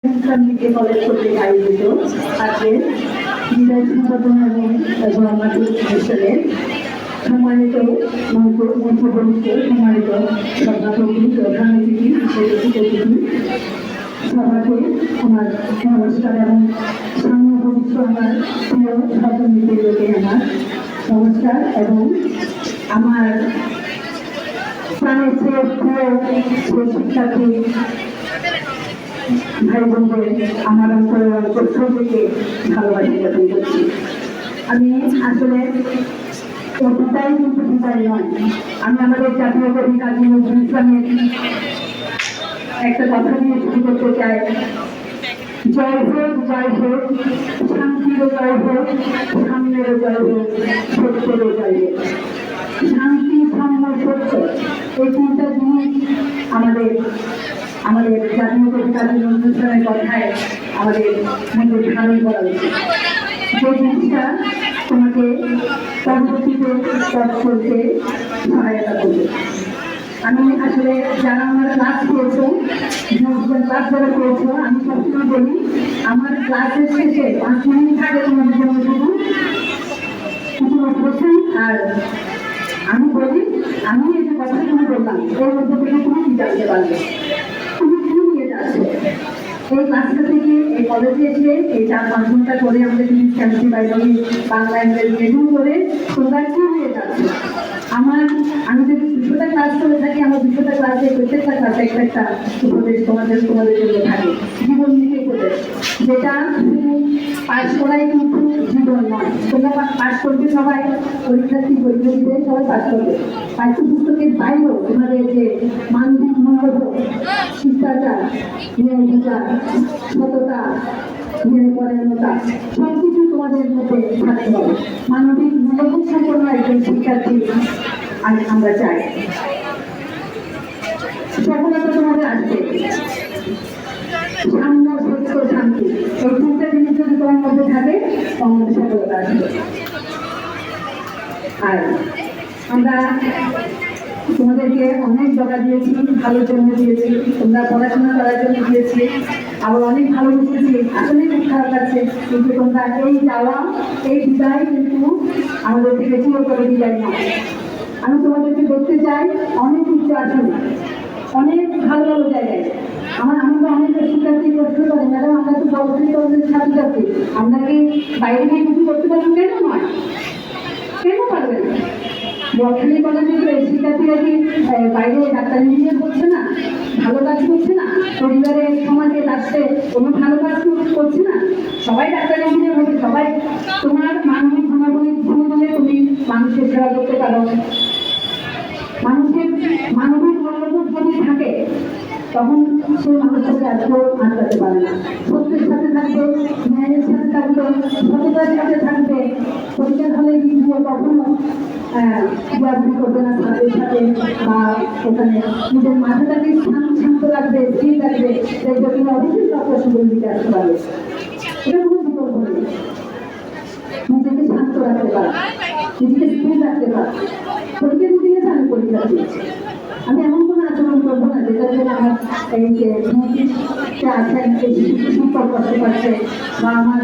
দিকে কলেজ কর্তৃক আয়োজিত আজকে বিদায় সম্পাদনা এবং আমাদের অনুষ্ঠানের সম্মানিত মন্ত্রবরিষ্ঠ সম্মানিত সভাপতি প্রধান অতিথি অতিথি সভাকে আমার নমস্কার এবং সামনে ভবিষ্য আমার প্রিয় সহকর্মীদেরকে আমার নমস্কার এবং আমার প্রাণের চেয়ে প্রিয় শিক্ষার্থী ভাই বোনদের আমার অন্তর থেকে ভালোবাসা জ্ঞাপন করছি। আমি আসলে বিদায় কিন্তু বিদায় নয়, আমি আমাদের জাতীয় কবি কাজী নজরুল ইসলামের একটা কথা নিয়ে শুরু করতে চাই। জয় হোক শান্তিরও জয় হোক, সামনেরও জয় হোক, সত্যেরও জয় হোক। শান্তি, সাম্য, সত্য এই তিনটা জিনিস আমাদের জাতীয় কবি কাজী নজরুল ইসলামের কথায় আমাদের মধ্যে ধারণ করা উচিত। যে জিনিসটা তোমাকে পরবর্তীতে পথ চলতে সহায়তা করবে। আমি আসলে যারা আমার ক্লাস করেছো, ক্লাস যারা করেছো, আমি সবসময় বলি আমার ক্লাসের শেষে 5 মিনিট আগে তোমাদের জন্য শুধু কোশ্চেন, আর আমি বলি আমি এই যে কথা তুমি বললাম এর মধ্যে থেকে তুমি কি জানতে পারবে, তুমি কি নিয়ে যাচ্ছ এই ক্লাসটা থেকে। এই কলেজে এসে এই 4-5 ঘন্টা করে আমাদের ইংলিশ কেমিস্ট্রি বায়োলজি বাংলা ইংরেজি রেডিও করে তোমরা কি নিয়ে যাচ্ছ। আমি যদি 200টা ক্লাস করে থাকি, আমার 200টা ক্লাসে প্রত্যেকটা ক্লাসে একটা উপদেশ তোমাদের জন্য থাকে, জীবন নিয়ে উপদেশ, যেটা শুধু পাস করাই কিন্তু জীবন নয়। তোমরা পাস করবে, সবাই পরীক্ষার্থী পরীক্ষার্থীদের সবাই পাস করবে। পাঠ্যপুস্তকের বাইরেও তোমাদের যে মানবিক মূল্যবোধ, শিষ্টাচার, ন্যায় বিচার, সততা, নিরাপরায়ণতা সবকিছু তোমাদের মধ্যে থাকতে হবে। মানবিক মূল্যবোধ সম্পন্ন একজন শিক্ষার্থী আমরা চাই। সফলতা তোমাদের আসবে, সাম্য, সত্য, শান্তি এই তিনটা জিনিস যদি তোমার মধ্যে থাকে তোমাদের সফলতা আসবে। আর আমরা তোমাদেরকে অনেক বকা দিয়েছি, ভালোর জন্য দিয়েছি, তোমরা পড়াশোনা করার জন্য দিয়েছি, আবার অনেক ভালোবেসেছি। আসলে খুব খারাপ লাগছে, কিন্তু তোমরা এই যাওয়া এই বিদায় কিন্তু আমাদের থেকে চিরতরে বিদায় নয়। আমি তোমাদেরকে দেখতে চাই অনেক উচ্চ আসনে, অনেক ভালো ভালো জায়গায়। আমাকে অনেক শিক্ষার্থী প্রশ্ন করে, ম্যাডাম আমরা তো সরকারি কলেজের ছাত্রছাত্রী, আমরা কি বাইরে গিয়ে কিছু করতে পারবো? কেন নয়, কেন পারবে না? বর্তমানে কলেজের শিক্ষার্থীরা কি বাইরে ডাক্তার ইঞ্জিনিয়ার করছে না, ভালো কাজ করছে না, পরিবারের সমাজে রাষ্ট্রে কোনো ভালো কাজ করছে না? সবাই ডাক্তার ইঞ্জিনিয়ার হবে, সবাই তোমার মানবিক গুণাবলী দিলে তুমি মানুষের সেবা করতে পারো। মানুষের মানবিক মূল্যবোধ যদি থাকে তখন সেই মানুষটাকে আজকেও আটকাতে পারে না। সত্যের সাথে থাকবে, ন্যায়ের সাথে থাকবে, সততার সাথে থাকবে। পরীক্ষার হলে গিয়ে কখনো ঘোরাঘুরি করবে না তাদের সাথে, বা ওখানে নিজের মাথাটাকে শান্ত রাখবে, স্থির রাখবে, দেখবে তুমি অবশ্যই সব সুযোগ দিতে আসতে পারবে। এটা কোনো বিকল্প নেই। নিজেকে শান্ত রাখতে পারা, নিজেকে স্থির রাখতে পারা। পরীক্ষা দিতে গেছে আমি পরীক্ষা দিয়েছি, আমি এমন কোনো আচরণ করবো না যেটার জন্য আমার এই যে আছেন শিক্ষক করতে পারছে বা আমার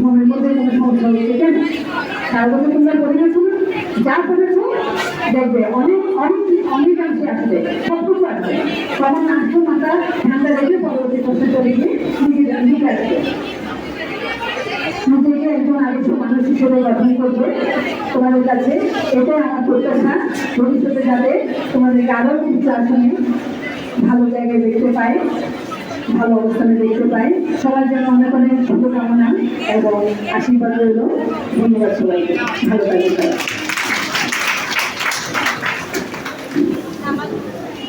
মনের মধ্যে কোনো সমস্যা হচ্ছে। ঠিক আছে, তার মধ্যে তোমরা পড়েছো, যা করেছো দেখবে অনেক অনেক অনেকাংশে আসবে, সব কিছু আসবে। তখন আসবে মাথা ঠান্ডা রেখে পরবর্তী প্রশ্ন চলে গিয়ে লিখে আসবে। নিজেকে একজন আদর্শ মানুষ হিসেবে গঠন করবে তোমাদের কাছে, এটাই আমার প্রত্যাশা। ভবিষ্যতে যাতে তোমাদেরকে আরও কিছু আসনে ভালো জায়গায় দেখতে পাই, ভালো অবস্থানে দেখতে পাই। সবার জন্য অনেক অনেক শুভকামনা এবং আশীর্বাদ রইল। ধন্যবাদ সবাইকে, ভালো থাকবে।